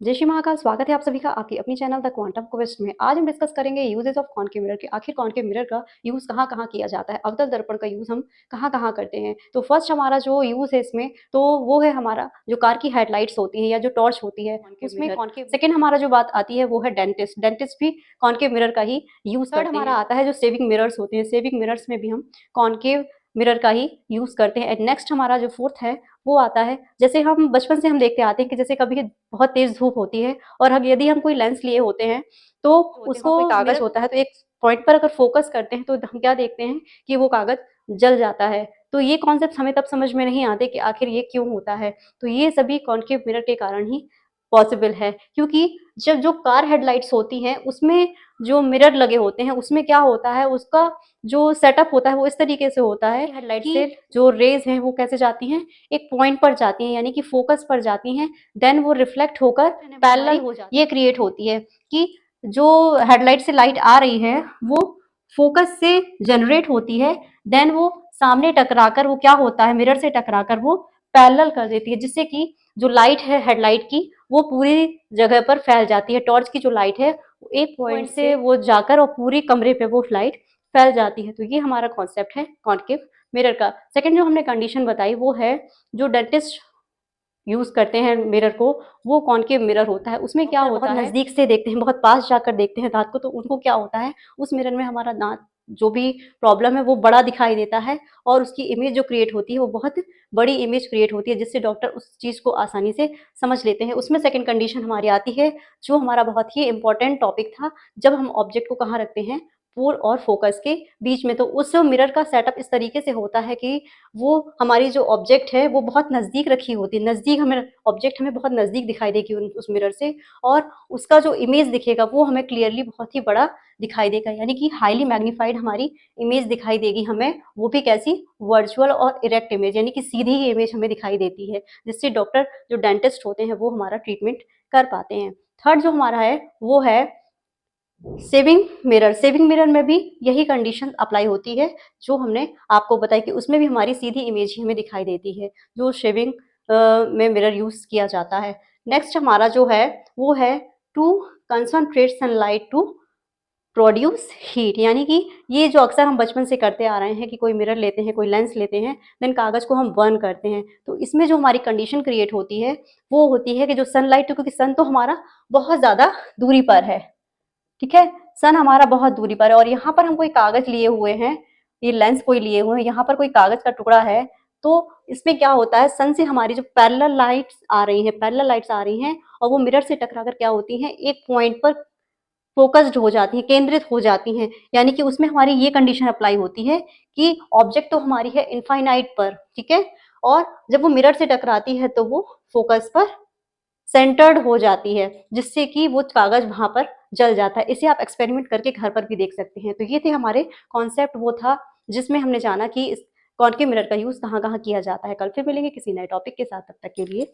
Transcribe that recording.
जय श्री महाकाल। स्वागत है आप सभी का आपकी अपनी चैनल द क्वांटम क्वेस्ट में। आज हम डिस्कस करेंगे यूजेस ऑफ कॉनकेव मिरर के। आखिर कॉनकेव मिरर का यूज कहाँ-कहाँ किया जाता है, अवतल दर्पण का यूज हम कहाँ-कहाँ करते हैं। तो फर्स्ट हमारा जो यूज है इसमें, तो वो है हमारा जो कार की हेडलाइट्स होती है या जो टॉर्च होती है उसमें कॉनकेव। सेकंड हमारा जो बात आती है वो है डेंटिस्ट। डेंटिस्ट भी कॉनकेव मिरर का ही यूज करते हैं। थर्ड हमारा आता है जो सेविंग मिरर्स होते हैं। सेविंग मिरर्स में भी हम कॉनकेव मिरर का ही यूज करते हैं। एंड नेक्स्ट हमारा जो फोर्थ है वो आता है, जैसे हम बचपन से हम देखते आते हैं कि जैसे कभी बहुत तेज धूप होती है और यदि हम कोई लेंस लिए होते हैं तो उसको कोई कागज होता है, तो एक पॉइंट पर अगर फोकस करते हैं तो हम क्या देखते हैं कि वो कागज जल जाता है। तो ये कॉन्सेप्ट हमें तब समझ में नहीं आते कि आखिर ये क्यों होता है। तो ये सभी कॉनकेव मिरर के कारण ही पॉसिबल है, क्योंकि जब जो कार हेडलाइट्स होती हैं उसमें जो मिरर लगे होते हैं उसमें क्या होता है, उसका जो सेटअप होता है वो इस तरीके से होता है हेडलाइट से जो रेज हैं वो कैसे जाती हैं, एक पॉइंट पर जाती हैं, यानी कि फोकस पर जाती हैं। देन वो रिफ्लेक्ट होकर पैरेलल हो जाती है। ये क्रिएट होती है कि जो हेडलाइट से लाइट आ रही है वो फोकस से जनरेट होती है। देन वो सामने टकराकर वो क्या होता है, मिरर से टकराकर वो पैरेलल कर देती है, जिससे कि जो लाइट है हेडलाइट की वो पूरी जगह पर फैल जाती है। टॉर्च की जो लाइट है एक पॉइंट से वो जाकर और पूरी कमरे पे वो लाइट फैल जाती है। तो ये हमारा कॉन्सेप्ट है कॉनकेव मिरर का। सेकंड जो हमने कंडीशन बताई वो है जो डेंटिस्ट यूज करते हैं मिरर को, वो कॉनकेव मिरर होता है। उसमें क्या होता है, बहुत नजदीक से देखते हैं, बहुत पास जाकर देखते हैं दांत को, तो उनको क्या होता है उस मिरर में हमारा दांत जो भी प्रॉब्लम है वो बड़ा दिखाई देता है और उसकी इमेज जो क्रिएट होती है वो बहुत बड़ी इमेज क्रिएट होती है, जिससे डॉक्टर उस चीज को आसानी से समझ लेते हैं। उसमें सेकंड कंडीशन हमारी आती है जो हमारा बहुत ही इंपॉर्टेंट टॉपिक था, जब हम ऑब्जेक्ट को कहाँ रखते हैं, पोल और फोकस के बीच में। तो उस मिरर का सेटअप इस तरीके से होता है कि वो हमारी जो ऑब्जेक्ट है वो बहुत नज़दीक रखी होती है, नज़दीक हमें ऑब्जेक्ट हमें बहुत नज़दीक दिखाई देगी उस मिरर से, और उसका जो इमेज दिखेगा वो हमें क्लियरली बहुत ही बड़ा दिखाई देगा, यानी कि हाईली मैग्नीफाइड हमारी इमेज दिखाई देगी हमें। वो भी कैसी, वर्चुअल और इरेक्ट इमेज, यानी कि सीधी ही इमेज हमें दिखाई देती है, जिससे डॉक्टर जो डेंटिस्ट होते हैं वो हमारा ट्रीटमेंट कर पाते हैं। थर्ड जो हमारा है वो है सेविंग मिरर। सेविंग मिरर में भी यही कंडीशन अप्लाई होती है जो हमने आपको बताई, कि उसमें भी हमारी सीधी इमेज ही हमें दिखाई देती है, जो शेविंग में मिरर यूज किया जाता है। नेक्स्ट हमारा जो है वो है to concentrate sunlight to produce heat, यानी कि ये जो अक्सर हम बचपन से करते आ रहे हैं कि कोई मिरर लेते हैं, कोई लेंस लेते हैं, देन कागज को हम बर्न करते हैं। तो इसमें जो हमारी कंडीशन क्रिएट होती है वो होती है कि जो सनलाइट, क्योंकि सन तो हमारा बहुत ज्यादा दूरी पर है, ठीक है, सन हमारा बहुत दूरी पर है, और यहाँ पर हम कोई कागज लिए हुए हैं, ये लेंस कोई लिए हुए हैं, यहाँ पर कोई कागज का टुकड़ा है। तो इसमें क्या होता है, सन से हमारी जो पैरेलल लाइट्स आ रही हैं, पैरेलल लाइट्स आ रही हैं और वो मिरर से टकराकर क्या होती हैं, एक पॉइंट पर फोकस्ड हो जाती हैं, केंद्रित हो जाती हैं। यानी कि उसमें हमारी ये कंडीशन अप्लाई होती है कि ऑब्जेक्ट तो हमारी है इनफाइनाइट पर, ठीक है, और जब वो मिरर से टकराती है तो वो फोकस पर सेंटर्ड हो जाती है, जिससे कि वो कागज वहां पर जल जाता है। इसे आप एक्सपेरिमेंट करके घर पर भी देख सकते हैं। तो ये थे हमारे कॉन्सेप्ट, वो था जिसमें हमने जाना कि इस कॉनकेव मिरर का यूज कहाँ कहाँ किया जाता है। कल फिर मिलेंगे किसी नए टॉपिक के साथ, तब तक के लिए